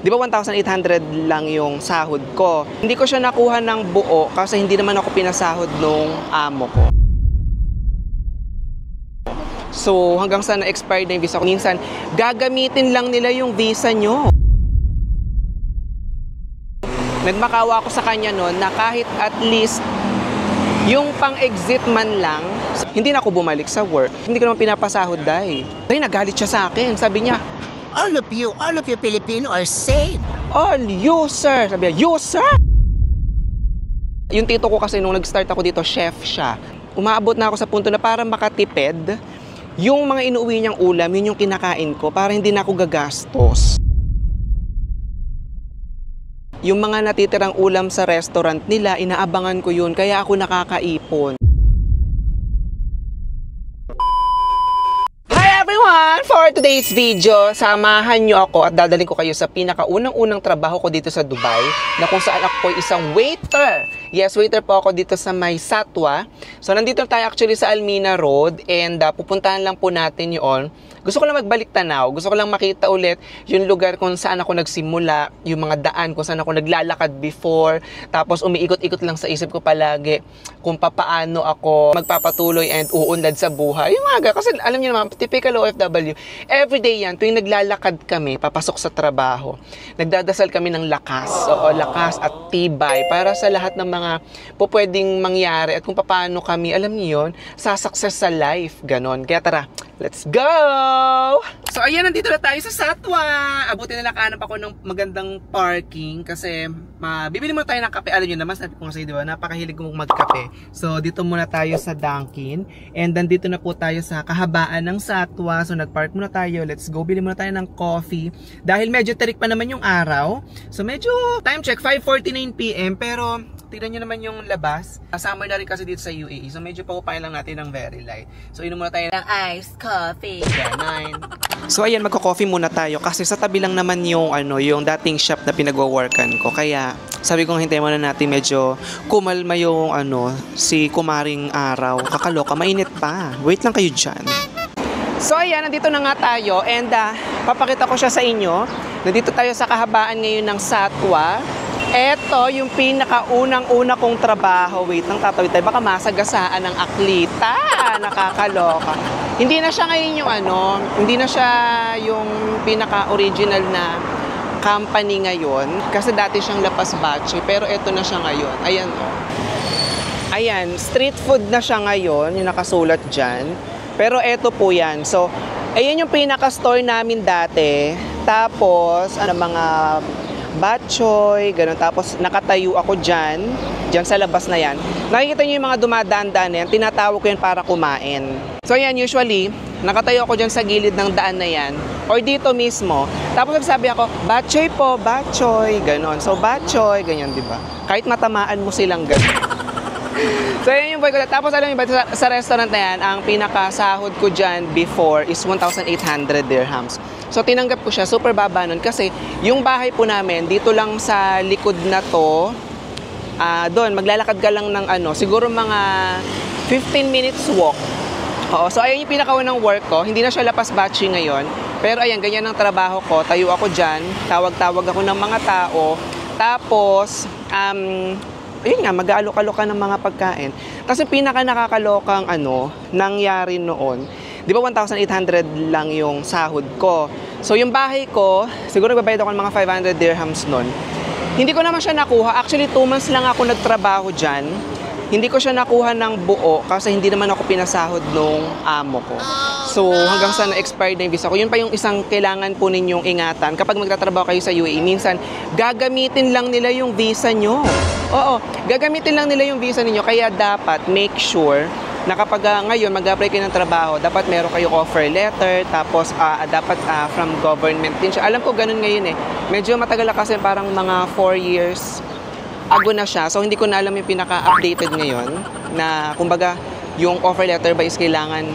Di ba 1,800 lang yung sahod ko? Hindi ko siya nakuha ng buo kasi hindi naman ako pinasahod nung amo ko. So, hanggang sa na-expired na yung visa ko, minsan, gagamitin lang nila yung visa nyo. Nagmakawa ako sa kanya noon na kahit at least yung pang-exit man lang, hindi na ako bumalik sa work. Hindi ko naman pinapasahod dahil. Dahil nagalit siya sa akin. Sabi niya, all of you Filipino are sane. all you, sir. Sabi niya, you, sir? Yung tito ko kasi nung nag-start ako dito, chef siya. Umaabot na ako sa punto na para makatipid, yung mga inuwi niyang ulam, yun yung kinakain ko para hindi na ako gagastos. Yung mga natitirang ulam sa restaurant nila, inaabangan ko yun, kaya ako nakakaipon. Hi everyone! For today's video, samahan nyo ako at dadalhin ko kayo sa pinakaunang-unang trabaho ko dito sa Dubai, na kung saan ako isang waiter. Yes, waiter po ako dito sa may Satwa. So nandito tayo actually sa Almina Road and pupuntahan lang po natin yun. Gusto ko lang magbalik tanaw, gusto ko lang makita ulit yung lugar kung saan ako nagsimula, yung mga daan kung saan ako naglalakad before, tapos umiikot-ikot lang sa isip ko palagi kung papaano ako magpapatuloy and uunlad sa buhay. Yung mga kasi alam niyo naman, typical OFW, everyday yan, tuwing naglalakad kami, papasok sa trabaho, nagdadasal kami ng lakas, lakas at tibay para sa lahat ng mga pwedeng mangyari at kung papaano kami, alam niyo yun, sa success sa life, ganon. Kaya tara, let's go! So ayan, nandito na tayo sa Satwa. Abuti na nakahanap ako ng magandang parking kasi bibili muna tayo ng kape. Alam nyo naman, sabi ko nga sa'yo, diba, napakahilig kong magkape. So dito muna tayo sa Dunkin. And nandito na po tayo sa kahabaan ng Satwa. So nagpark muna tayo. Let's go. Bili muna tayo ng coffee. Dahil medyo tarik pa naman yung araw. So medyo, time check, 5:49 PM. Pero tignan nyo naman yung labas. Summer na rin kasi dito sa UAE. So medyo pakupain lang natin ng very light. So inom muna tayo ng iced coffee. Ganon. So ayan, magko-coffee muna tayo kasi sa tabi lang naman yung yung dating shop na pinagwo-workan ko. Kaya sabi kong hintayin muna natin medyo kumalma yung si Kumaring Araw. Kakaloka, mainit pa. Wait lang kayo dyan. So ayan, nandito na nga tayo and papakita ko siya sa inyo. Nandito tayo sa kahabaan ngayon ng Satwa. Eto yung pinakaunang-una kong trabaho. Wait lang, tatawid tayo. Baka masagasaan ng aklita. Nakakaloka. Hindi na siya ngayon yung hindi na siya yung pinaka-original na company ngayon. Kasi dati siyang Lapas Bache. Pero eto na siya ngayon. Ayan Ayan, street food na siya ngayon. Yung nakasulat dyan. Pero eto po yan. So, ayan yung pinaka-store namin dati. Tapos, mga batchoy, ganun. Tapos nakatayo ako dyan sa labas na yan. Nakikita nyo yung mga dumadaan-daan na yan, tinatawag ko yan para kumain. So yan, usually, nakatayo ako dyan sa gilid ng daan na yan, or dito mismo. Tapos nagsabi ako, batchoy po, batchoy, ganun. So batchoy, ganyan, di ba? Kahit matamaan mo silang ganun. So yan yung boy ko. Tapos alam niyo ba, sa restaurant na yan, ang pinakasahod ko dyan before is 1,800 dirhams. So tinanggap ko siya, super baba nun kasi yung bahay po namin dito lang sa likod na to. Doon maglalakad ka lang ng siguro mga 15 minutes walk. Oo, so ayan yung pinakaunang work ko. Hindi na siya Lapas Bache ngayon. Pero ayan, ganyan ang trabaho ko. Tayo ako dyan, tawag-tawag ako ng mga tao. Tapos ayun nga, mag-aalok-aloka ng mga pagkain. Kasi pinaka nakakalokang nangyari noon. Di ba 1,800 lang yung sahod ko? So yung bahay ko, siguro nagbabayad ako ng mga 500 dirhams nun. Hindi ko naman siya nakuha. Actually, 2 months lang ako nagtrabaho dyan. Hindi ko siya nakuha ng buo kasi hindi naman ako pinasahod nung amo ko. So hanggang sa na-expired na yung visa ko. Yun pa yung isang kailangan po ninyong ingatan. Kapag magtatrabaho kayo sa UAE, minsan gagamitin lang nila yung visa nyo. Oo, gagamitin lang nila yung visa ninyo. Kaya dapat make sure na kapag ngayon mag-apply kayo ng trabaho, dapat meron kayo offer letter, tapos dapat from government din siya. Alam ko ganun ngayon Medyo matagal na kasi, parang mga 4 years ago na siya. So hindi ko na alam yung pinaka-updated ngayon na kumbaga yung offer letter ba is kailangan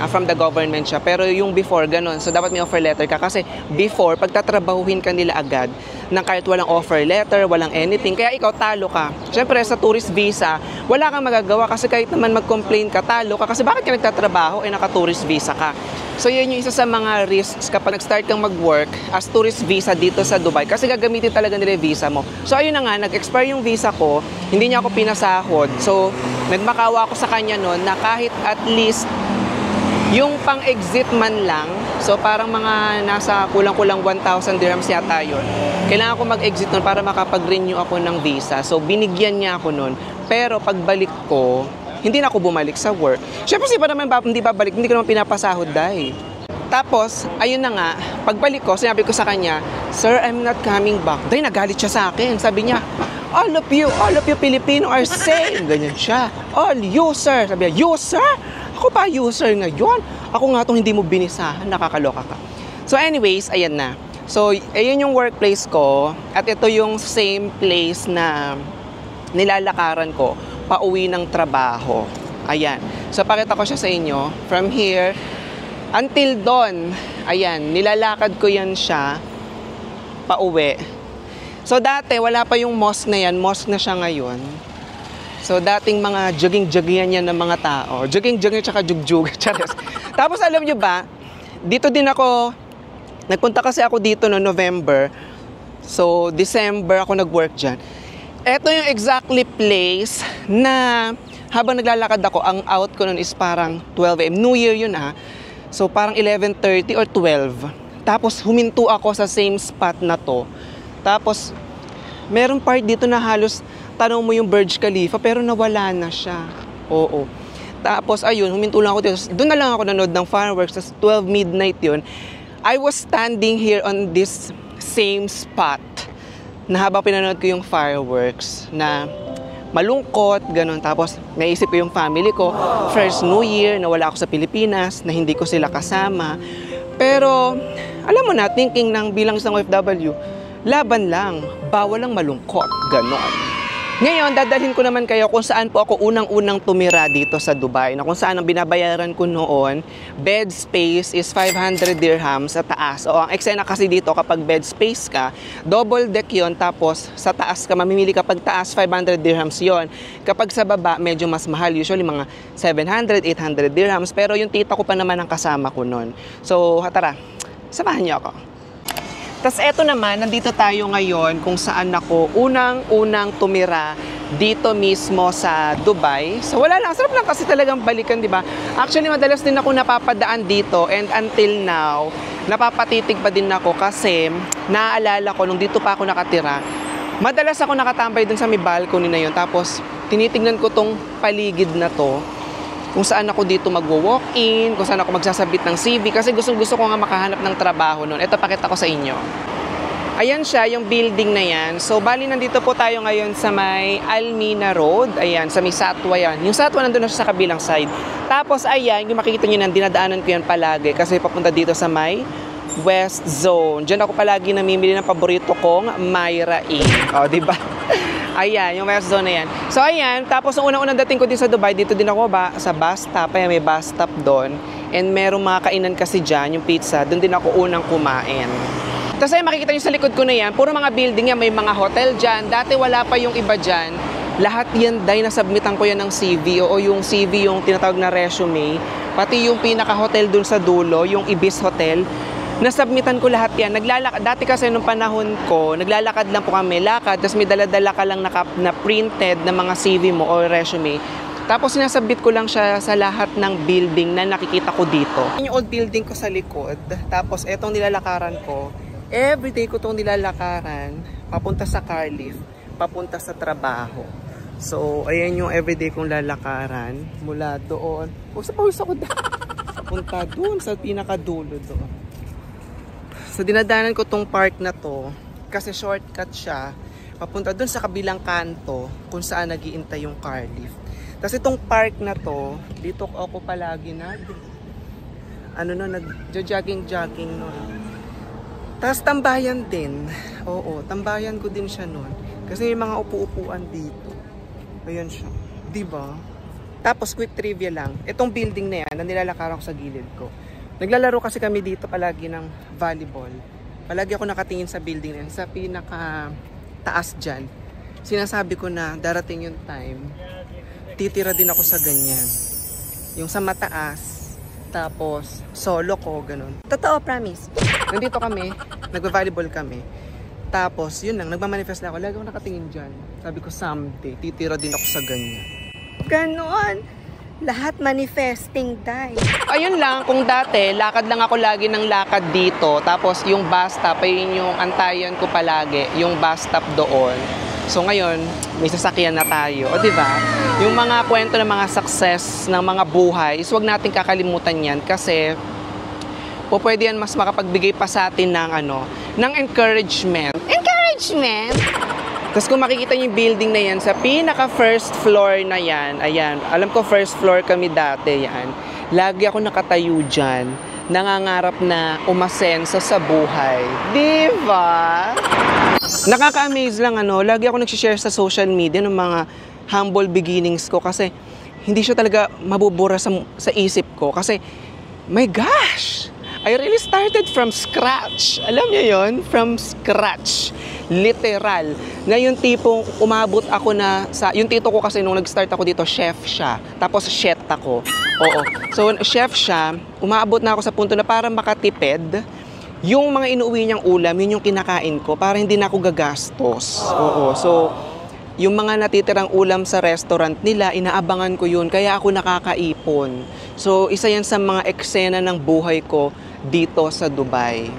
from the government siya. Pero yung before, ganun. So dapat may offer letter ka kasi before, pagtatrabahuhin ka nila agad nang kahit walang offer letter, walang anything. Kaya ikaw talo ka. Siyempre sa tourist visa, wala kang magagawa kasi kahit naman mag-complain ka, talo ka. Kasi bakit ka nagtatrabaho naka-tourist visa ka? So yun yung isa sa mga risks kapag nag-start kang mag-work as tourist visa dito sa Dubai kasi gagamitin talaga nila yung visa mo. So ayun na nga, nag-expire yung visa ko, hindi niya ako pinasahod. So nagmakawa ako sa kanya noon na kahit at least yung pang-exit man lang, so parang mga nasa kulang-kulang 1,000 dirhams yata yun. Kailangan ko mag-exit nun para makapag-renew ako ng visa. So binigyan niya ako nun. Pero pagbalik ko, hindi na ako bumalik sa work. Siyempre, pa naman hindi babalik, hindi ko naman pinapasahod dahil. Tapos, ayun na nga, pagbalik ko, sinabi ko sa kanya, "Sir, I'm not coming back." Dahil nagalit siya sa akin. Sabi niya, all of you Filipino are same." Ganyan siya. "All you, sir." Sabi niya, "You, sir? Ako pa user ngayon? Ako nga itong hindi mo binisahan, nakakaloka ka." So anyways, ayan na. So, ayun yung workplace ko at ito yung same place na nilalakaran ko pauwi ng trabaho. Ayan. So, pakita ko siya sa inyo. From here until doon, ayan, nilalakad ko yan siya pauwi. So, dati, wala pa yung mosque na yan. Mosque na siya ngayon. So, dating mga jogging-joggingan yan ng mga tao. Jogging-jogging tsaka jugjug. Tapos, alam nyo ba, dito din ako, nagpunta kasi ako dito no November. So, December ako nag-work dyan. Ito yung exactly place na habang naglalakad ako, ang out ko nun is parang 12 AM. New Year yun So, parang 11:30 or 12. Tapos, huminto ako sa same spot na to. Tapos, merong part dito na halos tanong mo yung Burj Khalifa, pero nawala na siya. Oo. Tapos, ayun, huminto lang ako dito. Doon na lang ako nanood ng fireworks. Tapos, 12 midnight yun. I was standing here on this same spot na habang pinanood ko yung fireworks na malungkot, ganun. Tapos, naisip ko yung family ko. First New Year, nawala ako sa Pilipinas, na hindi ko sila kasama. Pero, alam mo na, thinking ng bilang isang OFW, laban lang, bawal lang malungkot, ganon. Ngayon, dadalhin ko naman kayo kung saan po ako unang-unang tumira dito sa Dubai. Na kung saan ang binabayaran ko noon, bed space is 500 dirhams sa taas. O ang eksena kasi dito kapag bed space ka, double deck yon, tapos sa taas ka, mamimili kapag taas, 500 dirhams yon. Kapag sa baba, medyo mas mahal. Usually mga 700, 800 dirhams. Pero yung tita ko pa naman ang kasama ko noon. So, tara, samahan niyo ako. Tapos eto naman, nandito tayo ngayon kung saan ako unang-unang tumira dito mismo sa Dubai. So wala lang, sarap lang kasi talagang balikan, di ba? Actually, madalas din ako napapadaan dito and until now, napapatitig pa din ako kasi naaalala ko nung dito pa ako nakatira, madalas ako nakatambay dun sa may balcony na yun. Tapos tinitignan ko tong paligid na to, kung saan ako dito magwo-walk-in, kung saan ako magsasabit ng CV, kasi gusto ko nga makahanap ng trabaho noon. Ito, pakita ko sa inyo. Ayan siya, yung building na yan. So, bali, nandito po tayo ngayon sa may Almina Road. Ayan, sa may Satwa yan. Yung Satwa nandun na siya sa kabilang side. Tapos, ayan, yung makikita nyo na, dinadaanan ko yan palagi kasi papunta dito sa may West Zone. Diyan ako palagi namimili ng paborito kong Myra Inn. O, diba? Ayan, yung West Zone na yan. So, ayan. Tapos, nung unang-unang dating ko din sa Dubai, dito din ako sa bus stop. Ayan, may bus stop doon. And merong mga kainan kasi dyan, yung pizza. Doon din ako unang kumain. Tapos, ayan, makikita nyo sa likod ko na yan. Puro mga building yan. May mga hotel dyan. Dati wala pa yung iba dyan. Lahat yan, dahil nasubmitan ko yan ng CV. O yung CV, yung tinatawag na resume. Pati yung pinaka-hotel dun sa dulo, yung Ibis Hotel. Nasubmitan ko lahat yan. Dati kasi nung panahon ko, naglalakad lang po kami, lakad, tapos may dala-dala ka lang na printed na mga CV mo o resume. Tapos sinasubmit ko lang siya sa lahat ng building na nakikita ko dito. Yung old building ko sa likod, tapos etong nilalakaran ko, everyday ko itong nilalakaran, papunta sa car lift, papunta sa trabaho. So, ayan yung everyday kong lalakaran mula doon. Pawis ako papunta doon sa pinakadulo doon. So, dinadanan ko tong park na to kasi shortcut siya papunta dun sa kabilang kanto kung saan nag-iintay yung car lift. Tapos itong park na to, dito ako palagi nag-jogging nun. Tapos tambayan din. Oo, tambayan ko din siya nun. Kasi may mga upu-upuan dito. Ayan siya. Diba? Tapos quick trivia lang. Itong building na yan, na nilalakaran ko sa gilid ko. Naglalaro kasi kami dito palagi ng volleyball. Palagi ako nakatingin sa building na yan, sa pinaka taas dyan. Sinasabi ko na darating yung time, titira din ako sa ganyan. Yung sa mataas, Tapos, solo ko, ganun. Totoo, promise. Nandito kami, nagva-volleyball kami. Tapos, yun lang, nagmamanifest na ako. Lagi ako nakatingin dyan. Sabi ko, someday, titira din ako sa ganyan. Ganon. Lahat manifesting, Day. Ayun lang, kung dati, lakad lang ako lagi ng lakad dito. Tapos, yung bus stop, ayun yung antayan ko palagi. Yung bus stop doon. So, ngayon, may sasakyan na tayo. O, diba? Yung mga kwento ng mga success, ng mga buhay, is huwag natin kakalimutan yan. Kasi, po pwede yan mas makapagbigay pa sa atin ng ng encouragement. Encouragement? Tapos kung makikita niyo yung building na yan, sa pinaka first floor na yan, ayan, alam ko first floor kami dati yan, lagi ako nakatayo dyan, nangangarap na umasenso sa buhay. Diba? Nakaka-amaze lang lagi ako nagsishare sa social media ng mga humble beginnings ko kasi hindi siya talaga mabubura sa isip ko kasi, my gosh! I really started from scratch. Alam niyo yon? From scratch. Literal. Na yung tipong umabot ako na sa... Yung tito ko kasi nung nag-start ako dito, chef siya. Tapos chef ako. Oo. So, chef siya. Umabot na ako sa punto na para makatipid, yung mga inuuwi niyang ulam, yun yung kinakain ko para hindi na ako gagastos. Oo. So, yung mga natitirang ulam sa restaurant nila, inaabangan ko yun. Kaya ako nakakaipon. So, isa yan sa mga eksena ng buhay ko dito sa Dubai.